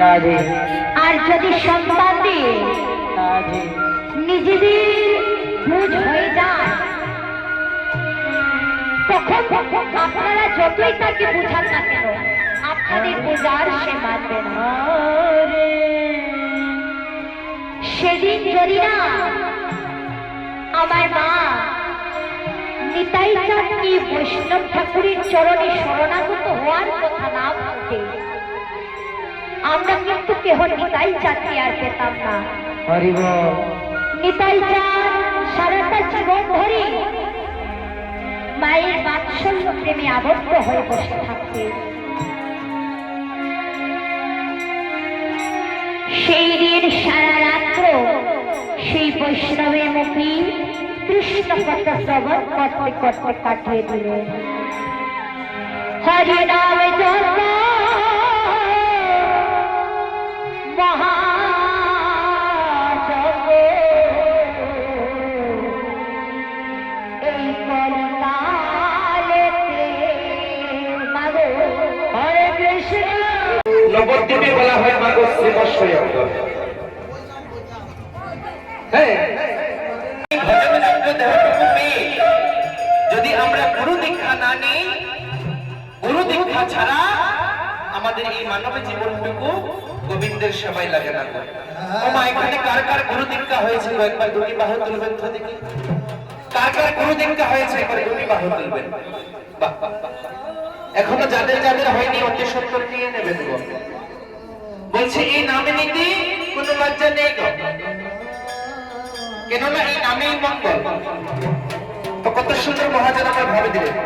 রাধে। আর যদি সন্তানদের রাধে। নিজেদের বুঝ হয়ে যায় তখন আপনারা যতই তাকে বোঝান না কেন আপনাদের বোঝার সে মানবে না। সেদিন যদি না আমার মা নিতাই চাঁদ কি বৈষ্ণব ঠাকুরের চরণে শরণাগত হওয়ার কথা না বলতে আমরা কিন্তু কেহ নিতাই চাঁদকে আর পেতাম না। নিতাই চাঁদ সারাটা জীবন ধরে মায়ের বাৎসল্য প্রেমে আবদ্ধ হয়ে বসে থাকতে সেই দিন সারা রাত্র সেই বৈষ্ণবের মুখে কৃষ্ণ কথা শ্রবণ করতে করতে কাটিয়ে দিলেন। হরি নাম জপ মহাযজ্ঞ এই কলিকালেতে মাগো হরে কৃষ্ণ। নবদ্বীপে বলা হয় মাগো শ্রীমৎস্যযজ্ঞ। যদি আমরা গুরু দীক্ষা না নিই, গুরু দীক্ষা ছাড়া আমাদের এই মানব জীবনটুকু গোবিন্দের সেবায় লাগে না। মা এখানে কার কার গুরু দীক্ষা হয়েছে একবার দুটি বাহু তুলবেন তো দেখি। কার কার গুরু দীক্ষা হয়েছে একবার দুটি বাহু তুলবেন। এখনো যাদের যাদের হয়নি অতি সত্তর নিয়ে নেবেন। বলছে এই নামে নিতে কোনো লজ্জা নেই গো, কেননা এই নামেই মঙ্গল। তো কত সুন্দর মহাজন আমার ভাবে দিলেন।